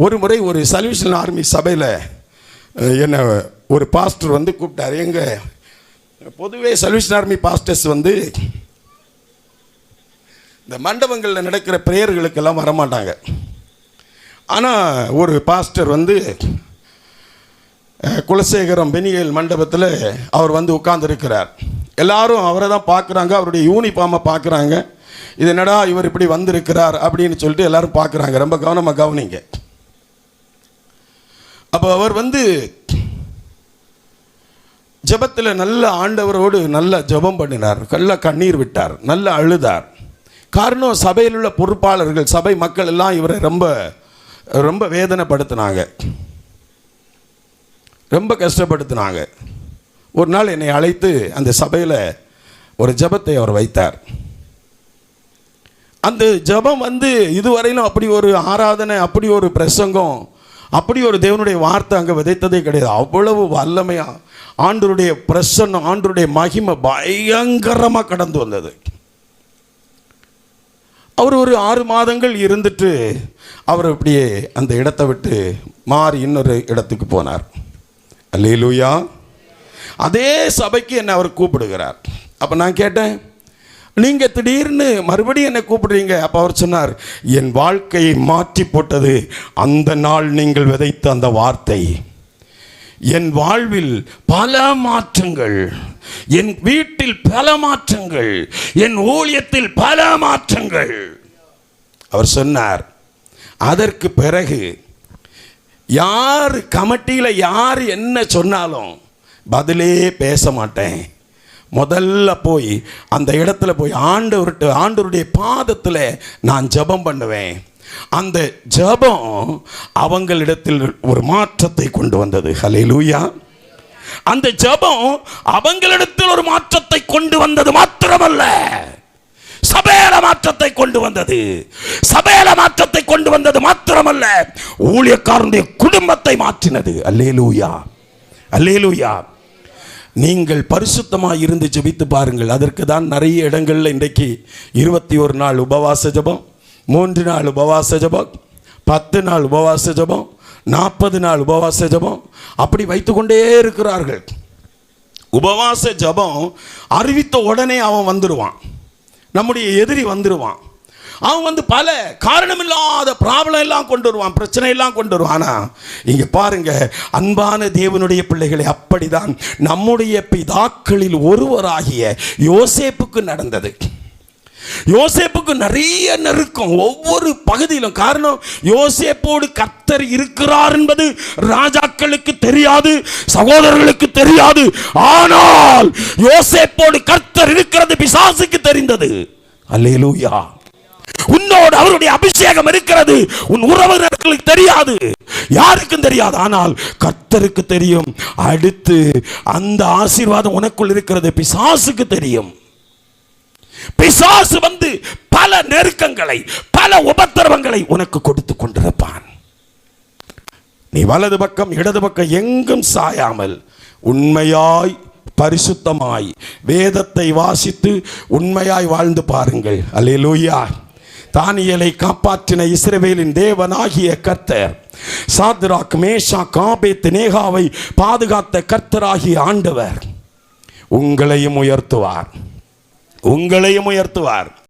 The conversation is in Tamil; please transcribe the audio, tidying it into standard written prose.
ஒரு முறை ஒரு சல்வேஷன் ஆர்மி சபையில் என்ன ஒரு பாஸ்டர் வந்து கூப்பிட்டார். எங்கள் பொதுவே சல்வேஷன் ஆர்மி பாஸ்டர்ஸ் வந்து இந்த மண்டபங்களில் நடக்கிற பிரேயர்களுக்கெல்லாம் வரமாட்டாங்க. ஆனால் ஒரு பாஸ்டர் வந்து குலசேகரம் பெனியல் மண்டபத்தில் அவர் வந்து உட்கார்ந்துருக்கிறார். எல்லாரும் அவரை தான் பார்க்குறாங்க, அவருடைய யூனிஃபார்மை பார்க்குறாங்க. இது என்னடா இவர் இப்படி வந்திருக்கிறார் அப்படின்னு சொல்லிட்டு எல்லாரும் பார்க்குறாங்க. ரொம்ப கவனமாக கவனிங்க. அப்போ அவர் வந்து ஜெபத்தில் நல்ல ஆண்டவரோடு நல்ல ஜெபம் பண்ணினார், நல்ல கண்ணீர் விட்டார், நல்ல அழுதார். காரணம், சபையில் உள்ள பொறுப்பாளர்கள், சபை மக்கள் எல்லாம் இவரை ரொம்ப ரொம்ப வேதனைப்படுத்தினாங்க, ரொம்ப கஷ்டப்படுத்தினாங்க. ஒரு நாள் என்னை அழைத்து அந்த சபையில் ஒரு ஜெபத்தை அவர் வைத்தார். அந்த ஜெபம் வந்து இதுவரையிலும் அப்படி ஒரு ஆராதனை, அப்படி ஒரு பிரசங்கம், அப்படி ஒரு தேவனுடைய வார்த்தை அங்கே விதைத்ததே கிடையாது. அவ்வளவு வல்லமையாக ஆண்டவருடைய பிரசன்னம், ஆண்டவருடைய மகிமை பயங்கரமாக கடந்து வந்தது. அவர் ஒரு 6 மாதங்கள் இருந்துட்டு அவர் அப்படியே அந்த இடத்தை விட்டு மாறி இன்னொரு இடத்துக்கு போனார். அல்லேலூயா. அதே சபைக்கு என்னை அவர் கூப்பிடுகிறார். அப்போ நான் கேட்டேன், நீங்கள் திடீர்னு மறுபடியும் என்னை கூப்பிடுறீங்க? அப்போ அவர் சொன்னார், என் வாழ்க்கையை மாற்றி போட்டது அந்த நாள் நீங்கள் விதைத்த அந்த வார்த்தை. என் வாழ்வில் பல மாற்றங்கள், என் வீட்டில் பல மாற்றங்கள், என் ஊழியத்தில் பல மாற்றங்கள். அவர் சொன்னார். அதற்கு பிறகு யார் கமிட்டியில் யார் என்ன சொன்னாலும் பதிலே பேச மாட்டேன். முதல்ல போய் அந்த இடத்துல போய் ஆண்டவருடைய பாதத்தில் நான் ஜெபம் பண்ணுவேன். அந்த ஜெபம் அவங்களிடத்தில் ஒரு மாற்றத்தை கொண்டு வந்தது. ஹல்லேலூயா. அந்த ஜெபம் அவங்களிடத்தில் ஒரு மாற்றத்தை கொண்டு வந்தது மாத்திரமல்ல, சபையில மாற்றத்தை கொண்டு வந்தது. சபையில மாற்றத்தை கொண்டு வந்தது மாத்திரமல்ல, ஊழியக்காரனுடைய குடும்பத்தை மாற்றினது. அல்லேலூயா, அல்லேலூயா. நீங்கள் பரிசுத்தமாக இருந்து ஜெபித்து பாருங்கள். அதற்கு தான் நிறைய இடங்களில் இன்றைக்கு 21 நாள் உபவாச ஜெபம், 3 நாள் உபவாச ஜெபம், 10 நாள் உபவாச ஜெபம், 40 நாள் உபவாச ஜெபம், அப்படி வைத்துக்கொண்டே இருக்கிறார்கள். உபவாச ஜெபம் அறிவித்த உடனே அவன் வந்துடுவான், நம்முடைய எதிரி வந்துடுவான். அவன் வந்து பல காரணமில்லாத ப்ராப்ளம் எல்லாம் கொண்டு வருவான், பிரச்சனை எல்லாம் கொண்டு வருவான். ஆனால் இங்கே பாருங்க, அன்பான தேவனுடைய பிள்ளைகளை, அப்படிதான் நம்முடைய பிதாக்களில் ஒருவராகிய யோசேப்புக்கு நடந்தது. யோசேப்புக்கு நிறைய நெருக்கம் ஒவ்வொரு பகுதியிலும். காரணம், யோசேப்போடு கர்த்தர் இருக்கிறார் என்பது ராஜாக்களுக்கு தெரியாது, சகோதரர்களுக்கு தெரியாது. ஆனால் யோசேப்போடு கர்த்தர் இருக்கிறது பிசாசுக்கு தெரிந்தது. அல்லேலூயா. உன்னோடு அவருடைய அபிஷேகம் இருக்கிறது, உன் உறவினர்களுக்கு தெரியாது, யாருக்கும் தெரியாது, ஆனால் கர்த்தருக்கு தெரியும். அடுத்து அந்த ஆசீர்வாதம் உனக்குள் இருக்கிறது பிசாசுக்கு தெரியும். பிசாசு வந்து பல நெருக்கங்களை, பல உபத்திரவங்களை உனக்கு கொடுத்து கொண்டிருப்பான். நீ வலது பக்கம் இடது பக்கம் எங்கும் சாயாமல் உண்மையாய் பரிசுத்தமாய் வேதத்தை வாசித்து உண்மையாய் வாழ்ந்து பாருங்கள். அல்லேலூயா. தானியேலை காப்பாற்றின இஸ்ரவேலின் தேவனாகிய கர்த்தர், சாத்ராக் மேஷாக் ஆபேத்நேகோவை பாதுகாத்த கர்த்தராகிய ஆண்டவர் உங்களையும் உயர்த்துவார், உங்களையும் உயர்த்துவார்.